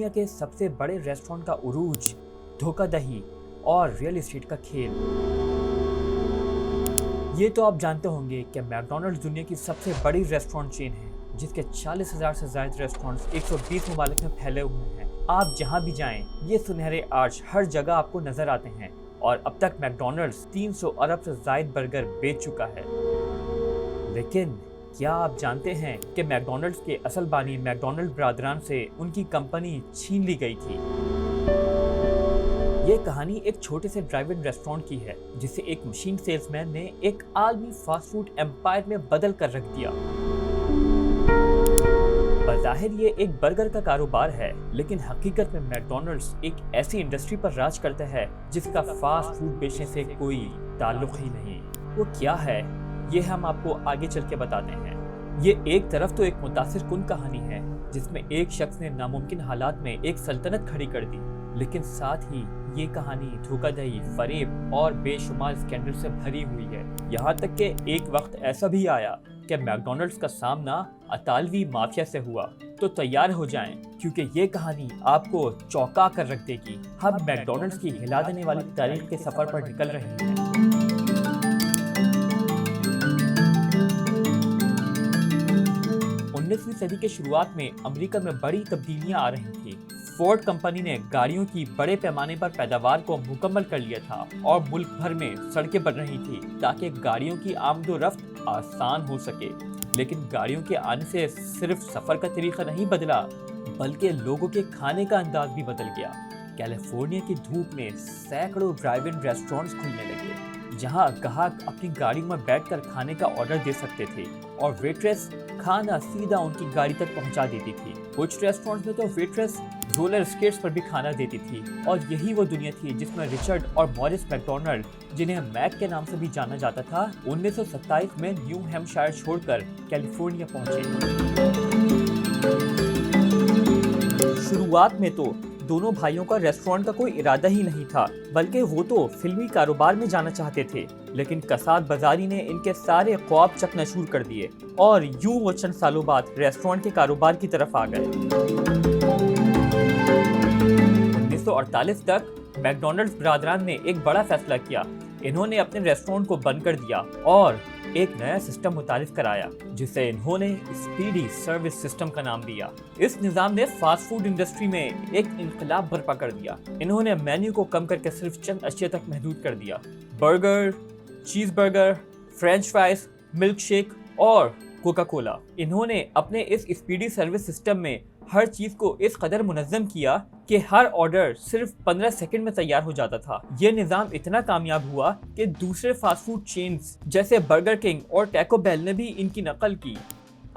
दुनिया के सबसे बड़े रेस्टोरेंट का उरूज, धोखाधड़ी और रियल एस्टेट का खेल। ये तो आप जानते होंगे कि मैकडॉनल्ड्स दुनिया की सबसे बड़ी रेस्टोरेंट चेन है, जिसके 40,000 से ज़्यादा रेस्टोरेंट्स 120 ममालिक में फैले हुए हैं। आप जहां भी जाएं, ये सुनहरे आर्च हर जगह आपको नजर आते हैं और अब तक मैकडॉनल्ड्स 300 अरब से ज़ायद बर्गर बेच चुका है। लेकिन क्या आप जानते हैं कि मैकडॉनल्ड्स के असल बानी मैकडॉनल्ड ब्रादरान से उनकी कंपनी छीन ली गई थी। ये कहानी एक छोटे से ड्राइव इन रेस्टोरेंट की है, जिसे एक मशीन सेल्समैन ने एक आलमी फास्ट फूड एम्पायर में बदल कर रख दिया। बज़ाहिर ये एक बर्गर का कारोबार है, लेकिन हकीकत में मैकडॉनल्ड्स एक ऐसी इंडस्ट्री पर राज करता है जिसका फास्ट फूड बेचने से कोई ताल्लुक ही नहीं। वो क्या है, ये हम आपको आगे चल के बताते हैं। ये एक तरफ तो एक मुतासिर कुन कहानी है, जिसमें एक शख्स ने नामुमकिन हालात में एक सल्तनत खड़ी कर दी, लेकिन साथ ही ये कहानी धोखाधड़ी, फरेब और बेशुमार स्कैंडल से भरी हुई है। यहाँ तक कि एक वक्त ऐसा भी आया कि मैकडॉनल्ड्स का सामना अतालवी माफिया से हुआ। तो तैयार हो जाएं, क्योंकि ये कहानी आपको चौंका कर रख देगी। हम मैकडॉनल्ड्स की हिला देने वाली तारीख के सफर पर निकल रहे हैं। 19वीं सदी के शुरुआत में अमेरिका में बड़ी तब्दीलियां आ रही थी। फोर्ड कंपनी ने गाड़ियों की बड़े पैमाने पर पैदावार को मुकम्मल कर लिया था और मुल्क भर में सड़कें बन रही थी ताकि गाड़ियों की आमदोरफ्त आसान हो सके। लेकिन गाड़ियों के आने से सिर्फ सफर का तरीका नहीं बदला, बल्कि लोगों के खाने का अंदाज भी बदल गया। कैलिफोर्निया की धूप में सैकड़ों ड्राइव इन रेस्टोरेंट्स खुलने लगे, जहां ग्राहक अपनी गाड़ी में बैठकर खाने का ऑर्डर दे सकते थे और वेट्रेस खाना सीधा उनकी गाड़ी तक पहुंचा देती थी। कुछ रेस्टोरेंट्स में तो वेट्रेस रोलर स्केट्स पर भी खाना देती थी, और यही वो दुनिया थी जिसमें रिचर्ड और मॉरिस मैकडॉनल्ड, जिन्हें मैक के नाम से भी जाना जाता था, 1927 में न्यू हैम्पशायर छोड़कर कैलिफोर्निया पहुंचे। शुरुआत में तो दोनों भाइयों का रेस्टोरेंट का कोई इरादा ही नहीं था, बल्कि वो तो फिल्मी कारोबार में जाना चाहते थे। लेकिन कसाद बाजारी ने इनके सारे ख्वाब चकनाचूर कर दिए और यूं वो चंद सालों बाद रेस्टोरेंट के कारोबार की तरफ आ गए। 1948 तक मैकडॉनल्ड्स ब्रादरान ने एक बड़ा फैसला किया। इन्होंने अपने रेस्टोरेंट को बंद कर दिया और एक नया सिस्टम मुतारिफ कराया, जिसे इन्होंने स्पीडी सर्विस सिस्टम का नाम दिया। इस निज़ाम ने फास्ट फूड इंडस्ट्री में एक इनकलाब बर्पा कर दिया। इन्होंने मेन्यू को कम करके सिर्फ चंद अशिया तक महदूद कर दिया। बर्गर, चीज burger, French fries, milk shake और कोका कोला। इन्होंने अपने इस स्पीडी सर्विस सिस्टम में हर चीज को इस कदर मुनज़्ज़म किया कि हर ऑर्डर सिर्फ 15 सेकंड में तैयार हो जाता था। ये निज़ाम इतना कामयाब हुआ कि दूसरे फास्ट फूड चेन्स जैसे बर्गर किंग और टैको बेल ने भी इनकी नकल की।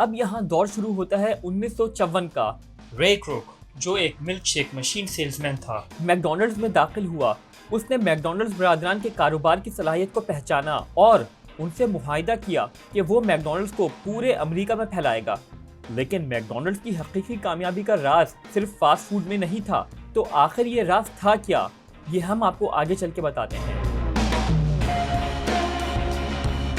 अब यहाँ दौर शुरू होता है 1954 का। रे क्रोक, जो एक मिल्क शेक मशीन सेल्समैन था, मैकडॉनल्ड्स में दाखिल हुआ। उसने मैकडॉनल्ड्स ब्रादरान के कारोबार की सलाहियत को पहचाना और उनसे मुआहिदा किया कि वो मैकडॉनल्ड्स को पूरे अमेरिका में फैलाएगा। लेकिन मैकडॉनल्ड्स की हकीकी कामयाबी का राज सिर्फ फास्ट फूड में नहीं था। तो आखिर ये राज था क्या, ये हम आपको आगे चल के बताते हैं।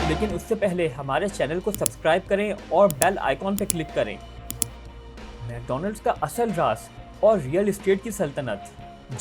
लेकिन उससे पहले हमारे चैनल को सब्सक्राइब करें और बेल आइकॉन पर क्लिक करें। मैकडॉनल्ड्स का असल राज और रियल एस्टेट की सल्तनत।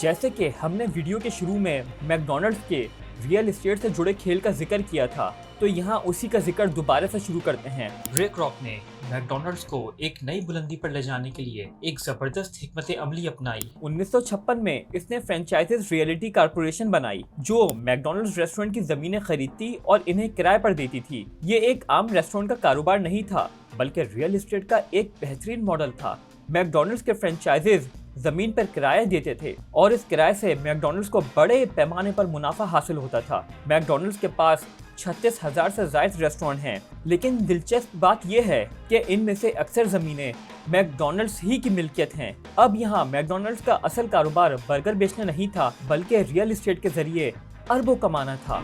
जैसे कि हमने वीडियो के शुरू में मैकडॉनल्ड्स के रियल एस्टेट से जुड़े खेल का जिक्र किया था, तो यहाँ उसी का जिक्र दोबारा से शुरू करते हैं। रे क्रॉक ने मैकडॉनल्ड्स को एक नई बुलंदी पर ले जाने के लिए एक जबरदस्त हिकमत अमली अपनाई। 1956 में इसने फ्रेंचाइजेज रियलिटी कॉर्पोरेशन बनाई, जो मैकडॉनल्ड्स रेस्टोरेंट की जमीनें खरीदती और इन्हें किराए पर देती थी। ये एक आम रेस्टोरेंट का कारोबार नहीं था, बल्कि रियल एस्टेट का एक बेहतरीन मॉडल था। मैकडॉनल्ड्स के फ्रेंचाइजेज जमीन पर किराया देते थे और इस किराए से मैकडॉनल्ड्स को बड़े पैमाने पर मुनाफा हासिल होता था। मैकडॉनल्ड्स के पास 36,000 से ज़ायद रेस्टोरेंट हैं, लेकिन दिलचस्प बात यह है कि इनमें से अक्सर ज़मीनें मैकडॉनल्ड्स ही की मिल्कियत हैं। अब यहाँ मैकडॉनल्ड्स का असल कारोबार बर्गर बेचना नहीं था, बल्कि रियल एस्टेट के जरिए अरबों कमाना था।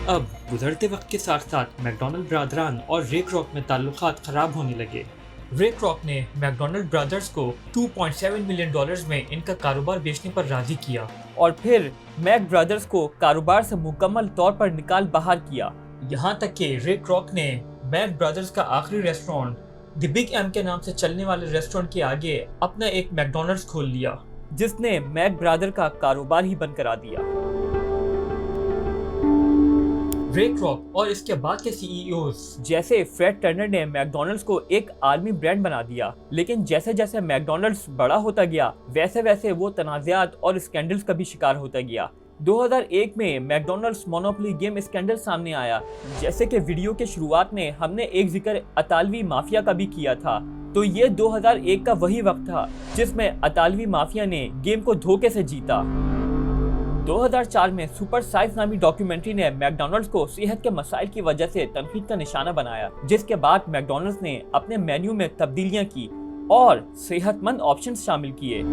अब गुजरते वक्त के साथ साथ मैकडॉनल्ड ब्रादरान और रे क्रॉक में ताल्लुकात खराब होने लगे। रे क्रॉक ने मैकडोनल्ड ब्रदर्स को $2.7 मिलियन में इनका कारोबार बेचने पर राजी किया और फिर मैक ब्रदर्स को कारोबार से मुकम्मल तौर पर निकाल बाहर किया। यहाँ तक कि रे क्रॉक ने मैक ब्रदर्स का आखिरी रेस्टोरेंट द बिग एम के नाम से चलने वाले रेस्टोरेंट के आगे अपना एक मैकडोनल्ड्स खोल लिया, जिसने मैक ब्रदर का कारोबार ही बंद करा दिया। रे क्रॉक और इसके बाद के सीईओज जैसे फ्रेड टर्नर ने मैकडोनल्ड्स को एक आलमी ब्रांड बना दिया, लेकिन जैसे जैसे मैकडोनल्ड्स बड़ा होता गया वैसे वैसे वो तनाज़ात और स्कैंडल्स का भी शिकार होता गया। 2001 में मैकडोनल्ड्स मोनोपोली गेम स्कैंडल सामने आया। जैसे कि वीडियो के शुरुआत में हमने एक जिक्र अतालवी माफिया का भी किया था, तो ये 2001 का वही वक्त था जिसमें अतालवी माफिया ने गेम को धोखे से जीता। 2004 में सुपर साइज नामी डॉक्यूमेंट्री ने मैकडोनल्ड्स को सेहत के मसाइल की वजह से तनकीद का निशाना बनाया, जिसके बाद मैकडोनल्ड्स ने अपने मेन्यू में तब्दीलियां की और सेहतमंद ऑप्शंस शामिल किए।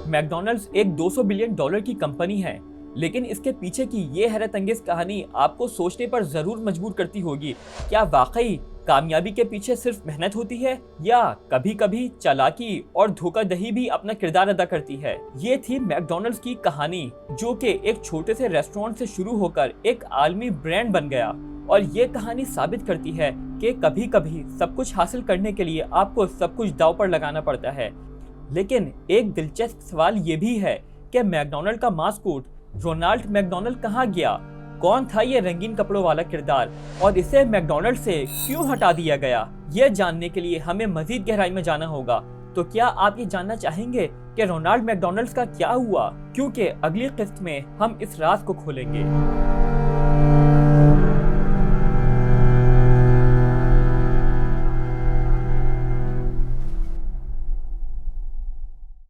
मैकडोनल्ड्स एक $200 बिलियन की कंपनी है, लेकिन इसके पीछे की ये हैरत अंगेज कहानी आपको सोचने पर जरूर मजबूर करती होगी। क्या वाकई कामयाबी के पीछे सिर्फ मेहनत होती है या कभी कभी चालाकी और धोखाधड़ी भी अपना किरदार अदा करती है? ये थी मैकडोनल्ड्स की कहानी, जो कि एक छोटे से रेस्टोरेंट से शुरू होकर एक आलमी ब्रांड बन गया। और ये कहानी साबित करती है कि कभी कभी सब कुछ हासिल करने के लिए आपको सब कुछ दांव पर लगाना पड़ता है। लेकिन एक दिलचस्प सवाल ये भी है कि मैकडोनल्ड का मास्कोट रोनाल्ड मैकडोनल्ड कहाँ गया? कौन था ये रंगीन कपड़ों वाला किरदार और इसे मैकडोनल्ड से क्यों हटा दिया गया? ये जानने के लिए हमें मजीद गहराई में जाना होगा। तो क्या आप ये जानना चाहेंगे कि रोनाल्ड मैकडोनल्ड का क्या हुआ? क्योंकि अगली किस्त में हम इस राज को खोलेंगे।